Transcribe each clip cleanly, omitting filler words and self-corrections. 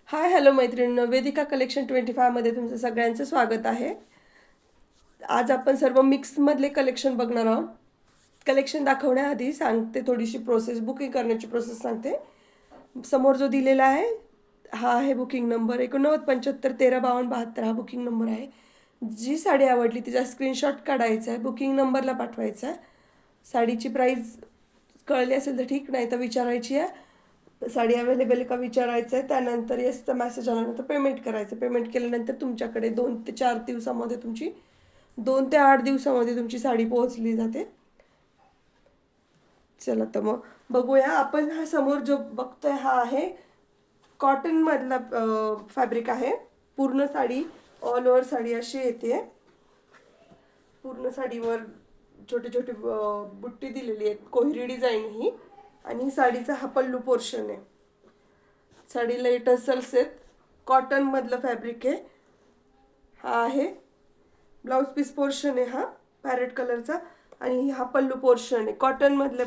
Hi hello मैत्रिणींनो, Vedika collection 25 मध्ये तुमचं सगळ्यांचं स्वागत आहे. आज आपण सर्व मिक्समधले कलेक्शन बघणार आहोत. कलेक्शन दाखवण्याआधी सांगते थोडीशी प्रोसेस, बुकिंग करण्याची प्रोसेस सांगते. समोर जो दिलेला आहे हा आहे बुकिंग नंबर 8975135272 हा बुकिंग नंबर आहे. जी साडी आवडली तिचा स्क्रीनशॉट काढायचा आहे, बुकिंग नंबरला पाठवायचा आहे. साडीची प्राईस कळली असेल तर ठीक, नाही तर विचारायची आहे. साडी अवेलेबल आहे का विचारायचं आहे. त्यानंतर येसचा मेसेज आल्यानंतर पेमेंट करायचं. पेमेंट केल्यानंतर तुमच्याकडे 2 ते 4 दिवसामध्ये 2 ते 8 दिवसामध्ये तुमची साडी पोहोचली जाते. चला तर मग बघूया. आपण हा समोर जो बघतोय हा आहे कॉटन मधला फॅब्रिक आहे. पूर्ण साडी ऑल ओव्हर साडी अशी येते. पूर्ण साडीवर छोटे छोटे बुट्टी दिलेली आहे, कोहिरी डिझाईन ही. आणि साडीचा हा पल्लू पोर्शन आहे. साडीला टसल्स आहेत. कॉटन मधलं फॅब्रिक आहे. हा आहे ब्लाऊज पीस पोर्शन आहे, हा पॅरेट कलरचा. आणि हा पल्लू पोर्शन आहे. कॉटन मधले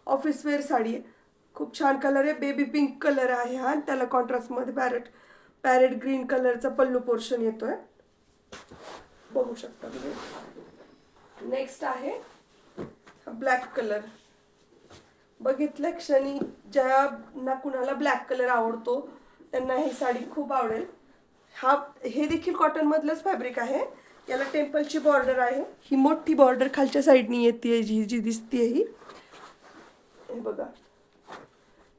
ऑफिस वेअर साडी आहे. खूप छान कलर आहे, बेबी पिंक कलर आहे हा. त्याला कॉन्ट्रास्ट मध्ये पॅरेट पॅरेट ग्रीन कलरचा पल्लू पोर्शन येतोय, बघू शकता तुम्ही. नेक्स्ट आहे ब्लॅक कलर. बघितल्या क्षणी ज्यांना कुणाला ब्लॅक कलर आवडतो त्यांना ही साडी खूप आवडेल. हे देखील कॉटन मधलंच फॅब्रिक आहे. याला टेम्पलची बॉर्डर आहे. ही मोठी बॉर्डर खालच्या साईडनी येते, जी जी दिसते ही. हे बघा,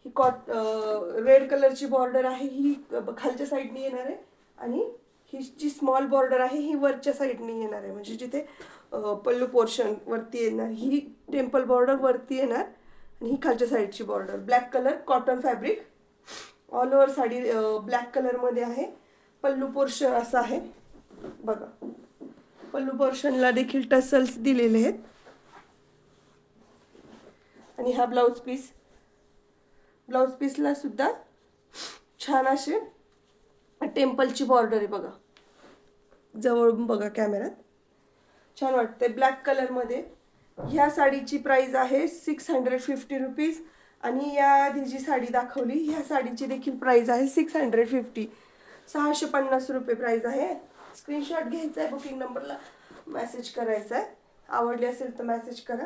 ही रेड कलरची बॉर्डर आहे, ही खालच्या साईडनी येणार आहे. आणि ही जी स्मॉल बॉर्डर आहे ही वरच्या साईडनी येणार आहे, म्हणजे जिथे पल्लू पोर्शन वरती येणार, ही टेम्पल बॉर्डर वरती येणार. आणि ही खालच्या साईडची border. Black colour cotton fabric, all over sari black कलरमध्ये आहे. पल्लू पोर्शन असा आहे बघा. पल्लू पोर्शनला देखील टसल्स दिलेले आहेत. आणि हा ब्लाऊज पीस. ब्लाऊज पीसला सुद्धा छान असे टेम्पलची बॉर्डर आहे बघा. जवळून बघा कॅमेऱ्यात, छान वाटते ब्लॅक कलरमध्ये. ह्या साडीची प्राइस आहे 650 रुपीज. आणि या आधी जी साडी दाखवली ह्या साडीची देखील प्राइस आहे 650, 650 रुपये प्राइस आहे. स्क्रीनशॉट घ्यायचा आहे, बुकिंग नंबरला मेसेज करायचा आहे. आवडली असेल तर मेसेज करा.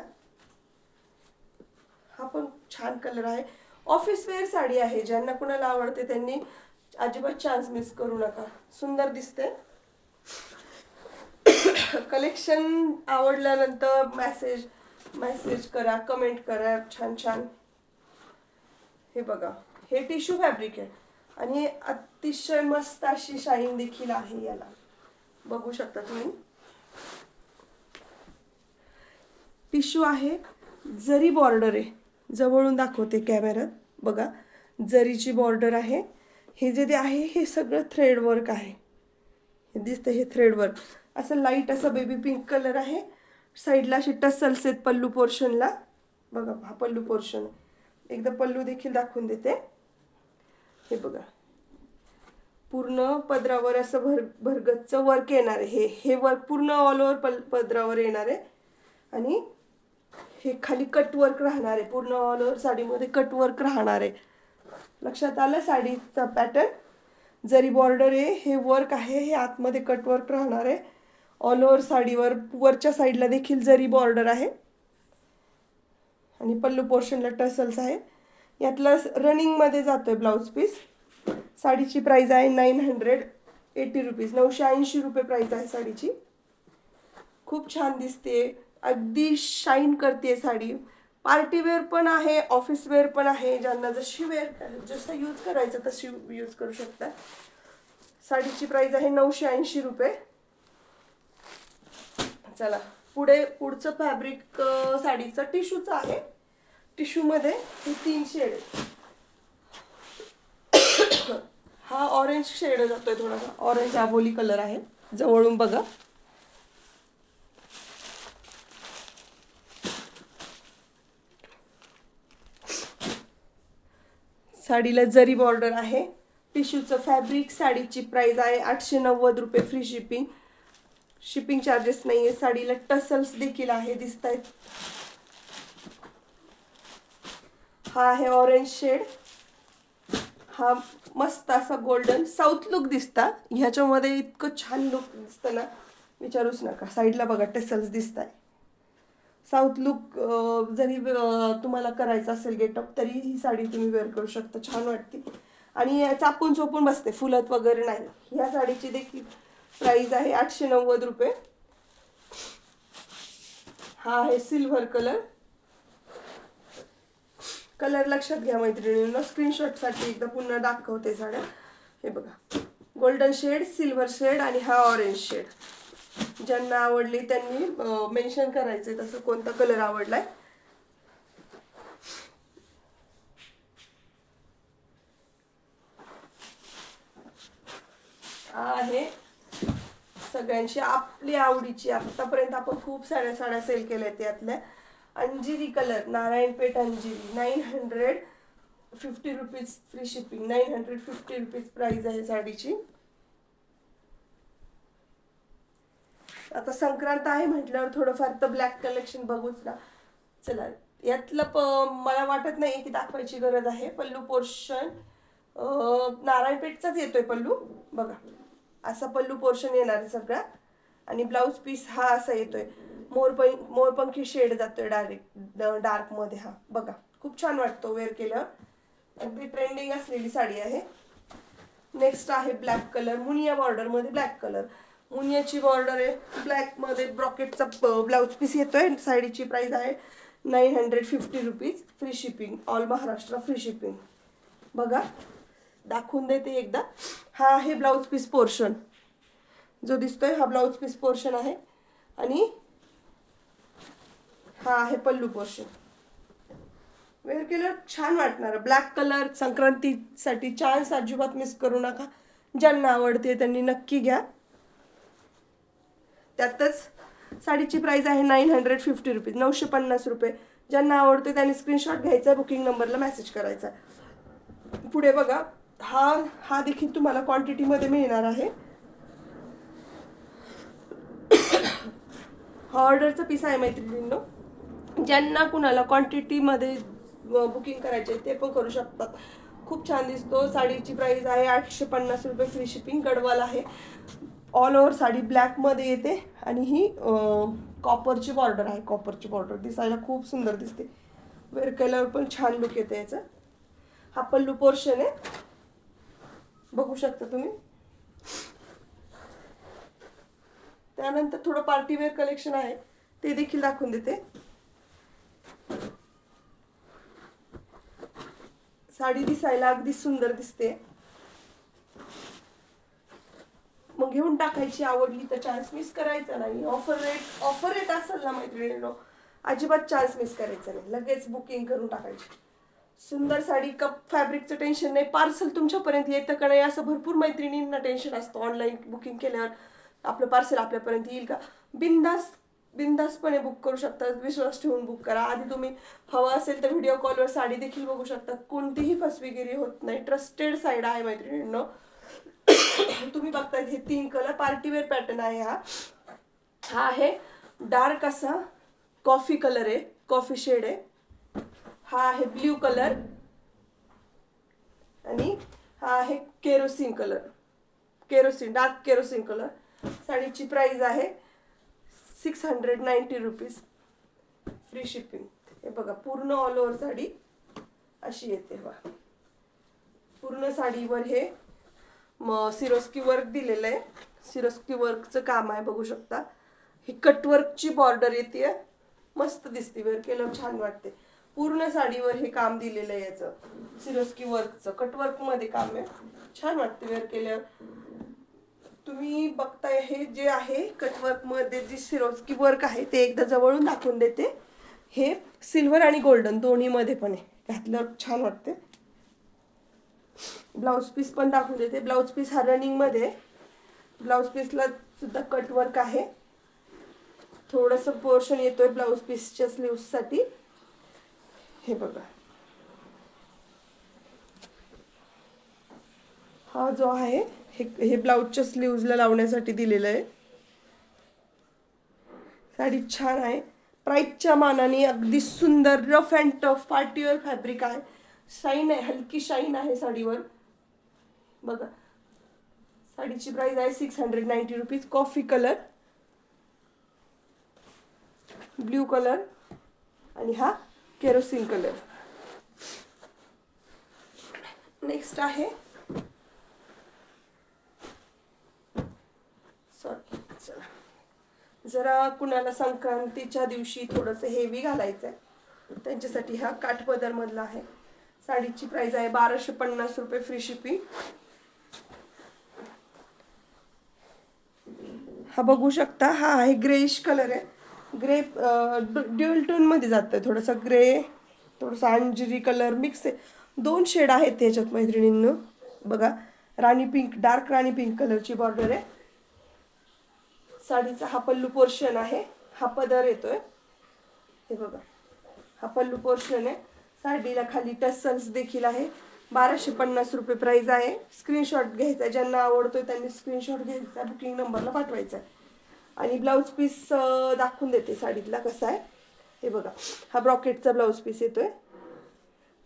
हा पण छान कलर आहे. ऑफिस वेअर साडी आहे. ज्यांना कुणाला आवडते त्यांनी अजिबात चान्स मिस करू नका. सुंदर दिसते. कलेक्शन आवडल्यानंतर मेसेज करा, कमेंट करा. छान छान. हे बघा, हे टिश्यू फॅब्रिक आहे आणि अतिशय मस्त अशी शाईन देखील आहे याला, बघू शकता तुम्ही. टिश्यू आहे, जरी बॉर्डर आहे. जवळून दाखवते कॅमेऱ्यात बघा, जरीची बॉर्डर आहे. हे जे आहे हे सगळं थ्रेड वर्क आहे. हे दिसतं, हे थ्रेड वर्क. असं लाईट असं बेबी पिंक कलर आहे. साईडला अशी टसल्स आहेत पल्लू पोर्शनला बघा. हा पल्लू पोर्शन. एकदा पल्लू देखील दाखवून देते. हे बघा, पूर्ण पदरावर असं भरगच्च वर्क येणार आहे. हे वर्क पूर्ण ऑल ओव्हर पदरावर येणार आहे. आणि हे खाली कट वर्क राहणार आहे. पूर्ण ऑल ओव्हर साडीमध्ये कट वर्क राहणार आहे. लक्षात आलं साडीचा पॅटर्न. जरी बॉर्डर आहे, हे वर्क आहे, हे आतमध्ये कट वर्क राहणार आहे. ऑल ओव्हर साडीवर वरच्या साईडला देखील जरी बॉर्डर आहे. आणि पल्लू पोर्शनला टसल्स आहे. यातला रनिंगमध्ये जातोय ब्लाऊज पीस. साडीची प्राइस आहे 980 रुपीज, 980 रुपये प्राइस आहे साडीची. खूप छान दिसते, अगदी शाईन करते साडी. पार्टी वेअर पण आहे, ऑफिस वेअर पण आहे. ज्यांना जशी वेअर जसं यूज करायचं तशी यूज करू शकता. साडीची प्राइस आहे 980 रुपये. चला पुढचं फॅब्रिक साडीचं टिश्यूचं आहे. टिश्यूमध्ये हे 3 शेड आहेत. हा ऑरेंज शेड जातोय, थोडासा ऑरेंज आबोली कलर आहे. जवळून बघा. साडीला जरी बॉर्डर आहे. टिश्यूचं फॅब्रिक. साडीची प्राइस आहे 890 रुपये, फ्री शिपिंग. शिपिंग चार्जेस नाही आहे. साडीला टसल्स देखील आहे, दिसत आहेत. हा आहे ऑरेंज शेड. हा मस्त असा गोल्डन साऊथ लुक दिसता. ह्याच्यामध्ये इतकं छान लुक दिसतं ना, विचारूच नका. साईडला बघा टेसल्स दिसत आहे. साऊथ लुक जरी तुम्हाला करायचं असेल गेटअप, तरी ही साडी तुम्ही वेअर करू शकता, छान वाटते. आणि चापून चोपून बसते, फुलत वगैरे नाही. ह्या साडीची देखील प्राइस आहे 890 रुपये. हा आहे सिल्वर कलर. कलर लक्षात घ्या मैत्रिणींनो, स्क्रीनशॉटसाठी एकदा पुन्हा दाखवते साड्या. हे बघा, गोल्डन शेड, सिल्वर शेड आणि हा ऑरेंज शेड. ज्यांना आवडली त्यांनी मेन्शन करायचंय तसं कोणता कलर आवडलाय. आहे सगळ्यांची आपली आवडीची. आतापर्यंत आपण खूप साऱ्या साड्या सेल केल्या त्यातल्या. अंजिरी कलर, नारायणपेठ अंजिरी, 950 rupees free shipping. 950 rupees price आहे साडीची. आता संक्रांत आहे म्हटल्यावर थोडंफार तर ब्लॅक कलेक्शन बघूच ना. चला, यातलं मला वाटत नाही की दाखवायची गरज आहे. पल्लू पोर्शन नारायणपेठचाच येतोय पल्लू बघा. असा पल्लू पोर्शन येणार आहे सगळा. आणि ब्लाऊज पीस हा असा येतोय, मोरपंखी शेड जातोय डायरेक्ट डार्क मध्ये. हा बघा, खूप छान वाटतो वेअर केल्यावर. अगदी ट्रेंडिंग असलेली साडी आहे. नेक्स्ट आहे ब्लॅक कलर, मुनिया बॉर्डर मध्ये ब्लॅक कलर. मुनियाची बॉर्डर आहे ब्लॅक मध्ये, ब्रॉकेटचा ब्लाऊज पीस येतोय. साडीची प्राइस आहे 950 rupees free shipping. All Maharashtra free shipping. बघा, दाखवून देते एकदा. हा आहे ब्लाऊज पीस पोर्शन, जो दिसतोय हा ब्लाऊज पीस पोर्शन आहे. आणि हा आहे पल्लू पोर्शन. वेअर केल्यावर छान वाटणार. ब्लॅक कलर संक्रांतीसाठी चान्स अजिबात मिस करू नका. ज्यांना आवडते त्यांनी नक्की घ्या. त्यातच साडीची प्राइस आहे 950 रुपीज, 950 रुपये. ज्यांना आवडते त्यांनी स्क्रीनशॉट घ्यायचा, बुकिंग नंबरला मेसेज करायचा. पुढे बघा, हा देखील तुम्हाला क्वांटिटीमध्ये मिळणार आहे. हा ऑर्डरचा पीस आहे मैत्रिणींनो. ज्यांना कुणाला क्वांटिटीमध्ये बुकिंग करायचे ते पण करू शकतात. खूप छान दिसतो. साडीची प्राइस आहे 850 रुपये फ्री शिपिंग. गडवाल आहे. ऑल ओव्हर साडी ब्लॅकमध्ये येते आणि ही कॉपरची बॉर्डर आहे. कॉपरची बॉर्डर दिसायला खूप सुंदर दिसते. वेअर केल्यावर पण छान लुक येते याचा. हा पल्लू पोर्शन आहे, बघू शकता तुम्ही. त्यानंतर थोडं पार्टीवेअर कलेक्शन आहे, ते देखील दाखवून देते. साडी दिसायला अगदी सुंदर दिसते. मग घेऊन टाकायची, आवडली तर चान्स मिस करायचा नाही. ऑफर रेट असेल ना मैत्रिणींनो, अजिबात चान्स मिस करायचा नाही. लगेच बुकिंग करून टाकायची. सुंदर साडी, कप फॅब्रिकचं टेन्शन नाही. पार्सल तुमच्यापर्यंत येतं का नाही असं भरपूर मैत्रिणींना टेन्शन असतं. ऑनलाईन बुकिंग केल्यावर आपलं पार्सल आपल्यापर्यंत येईल का. बिंदासपणे बुक करू शकता. विश्वास ठेवून बुक करा. आधी तुम्ही हवं असेल तर व्हिडिओ कॉलवर साडी देखील बघू शकता. कोणतीही फसवेगिरी होत नाही. ट्रस्टेड साईड आहे मैत्रिणींनो. तुम्ही बघताय हे 3 कलर, पार्टीवेअर पॅटर्न आहे. हा आहे डार्क असा कॉफी कलर आहे, कॉफी शेड आहे. हा आहे ब्ल्यू कलर आणि हा आहे kerosene colour, dark kerosene colour. साडीची प्राइस आहे 690 रुपीज फ्री शिपिंग. हे बघा, पूर्ण ऑल ओव्हर साडी अशी येते. बघा, पूर्ण साडीवर हे सिरोस्की वर्क दिलेलं आहे. सिरोस्की वर्कचं काम आहे, बघू शकता. ही कटवर्कची बॉर्डर येते, मस्त दिसते. वेअर केल्यावर छान वाटते. पूर्ण साडीवर हे काम दिलेलं आहे याचं, सिरोस्की वर्कचं. कटवर्क मध्ये काम आहे, छान वाटते वेअर केल्यावर. तुम्ही बघताय हे जे आहे कटवर्क मध्ये जी सिरोस्की वर्क आहे ते एकदा जवळून दाखवून देते. हे सिल्वर आणि गोल्डन दोन्ही मध्ये पण आहे, घातल्यावर छान वाटते. ब्लाऊज पीस पण दाखवून देते. ब्लाऊज पीस हा रनिंग मध्ये. ब्लाऊज पीसला सुद्धा कटवर्क आहे. थोडस पोर्शन येतोय ब्लाऊज पीसच्या स्लीव्स साठी. हे बघा, हा जो आहे हे ब्लाऊजच्या स्लीव्जला लावण्यासाठी दिलेलं आहे. साडी छान आहे. प्राइसच्या मानाने अगदी सुंदर rough and tough partywear fabric आहे. शाईन आहे, हलकी शाईन आहे साडीवर. बघा, साडीची प्राइस आहे 690 rupees. Coffee colour, blue colour आणि हा केरोसिन कलर. नेक्स्ट आहे चला, जरा कुणाला संक्रांतीच्या दिवशी थोडंसं हेवी घालायचं आहे त्यांच्यासाठी हा काठपदर मधला आहे. साडीची प्राइस आहे 1250 रुपये, फ्री शिपिंग. हा बघू शकता, हा आहे ग्रेइश कलर आहे. ग्रे ड्युअल टोन मध्ये जातं, थोडंसं ग्रे, थोडंसं अंजिरी कलर मिक्स आहे. 2 शेड आहेत त्याच्यात मैत्रिणींनो. बघा, राणी पिंक, डार्क राणी पिंक कलरची बॉर्डर आहे. साडीचा हा पल्लू पोर्शन आहे, हा पदर येतोय. हे बघा, हा पल्लू पोर्शन आहे. साडीला खाली टसल्स देखील आहे. 1250 रुपये प्राइस आहे. स्क्रीनशॉट घ्यायचा, ज्यांना आवडतोय त्यांनी स्क्रीनशॉट घ्यायचा, बुकिंग नंबरला पाठवायचा आहे. आणि ब्लाऊज पीस दाखवून देते साडीतला कसा आहे. हे बघा, हा ब्रॉकेटचा ब्लाऊज पीस येतोय.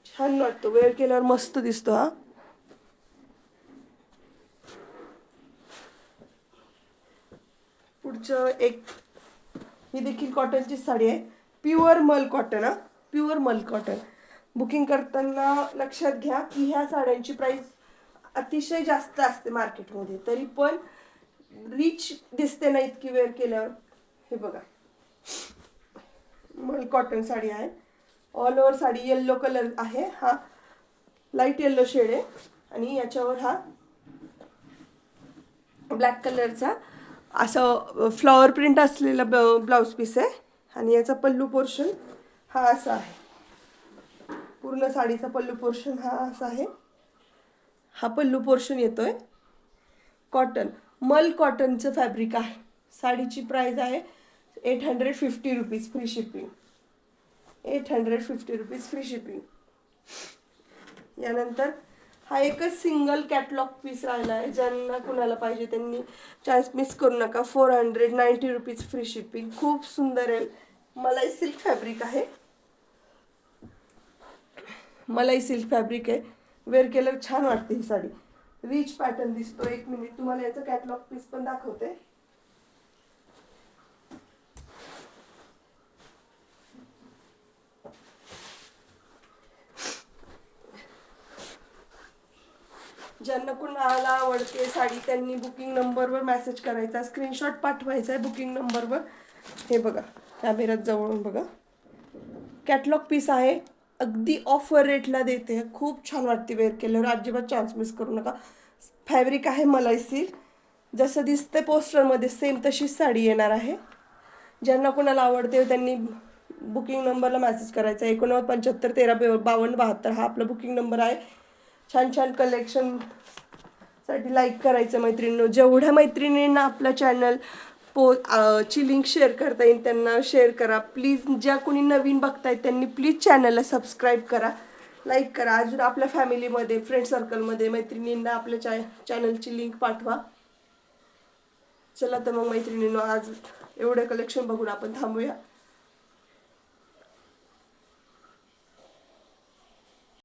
छान वाटतो, वेअर केल्यावर मस्त दिसतो हा. पुढचं एक, ही देखील कॉटनची साडी आहे. प्युअर मल कॉटन. हा, प्युअर मल कॉटन. बुकिंग करताना लक्षात घ्या की ह्या साड्यांची प्राइस अतिशय जास्त असते मार्केटमध्ये, तरी पण रिच दिसते ना इतकी वेअर केल्यावर. हे बघा, मल कॉटन साडी आहे. All over sari yellow colour आहे, हा लाईट येल्लो शेड आहे. आणि याच्यावर हा ब्लॅक कलरचा असं फ्लॉवर प्रिंट असलेला ब्लाऊज पीस आहे. आणि याचा पल्लू पोर्शन हा असा आहे. पूर्ण साडीचा पल्लू पोर्शन हा असा आहे. हा पल्लू पोर्शन येतोय. कॉटन, मल कॉटनचं फॅब्रिक आहे. साडीची प्राइस आहे 850 rupees, free shipping. 850 rupees, free shipping. यानंतर हा एकच सिंगल कॅटलॉग पीस राहिला आहे. ज्यांना कुणाला पाहिजे त्यांनी चान्स मिस करू नका. 490 रुपीज, फ्री शिपिंग. खूप सुंदर आहे, मलाई सिल्क फॅब्रिक आहे. मलाई सिल्क फॅब्रिक आहे. वेअर केल्यावर छान वाटते ही साडी. रिच पॅटर्न दिसतो. एक मिनिट, तुम्हाला याचं कॅटलॉग पीस पण दाखवते. ज्यांना कुणाला आवडते साडी त्यांनी बुकिंग नंबरवर मेसेज करायचा, स्क्रीनशॉट पाठवायचा आहे बुकिंग नंबरवर. हे बघा, कॅमेऱ्यात जवळून बघा, कॅटलॉग पीस आहे. अगदी ऑफर रेटला देते. खूप छान वाटते वेअर केल्यावर, अजिबात चान्स मिस करू नका. फॅब्रिक आहे मलाई सिल्क. जसं दिसतं पोस्टरमध्ये सेम तशीच साडी येणार आहे. ज्यांना कोणाला आवडते त्यांनी बुकिंग नंबरला मेसेज करायचा. 8975 1352 72 हा आपला बुकिंग नंबर आहे. छान छान कलेक्शन साठी लाईक करायचं मैत्रिणींनो. जेवढ्या मैत्रिणींना आपला चॅनल ची लिंक शेअर करता येईल त्यांना शेअर करा प्लीज. ज्या कोणी नवीन बघतायत त्यांनी प्लीज चॅनलला सबस्क्राईब करा, लाईक करा. अजून आपल्या फॅमिलीमध्ये, फ्रेंड सर्कलमध्ये मैत्रिणींना आपल्या चॅनलची लिंक पाठवा. चला तर मग मैत्रिणींनो, आज एवढं कलेक्शन बघून आपण थांबूया.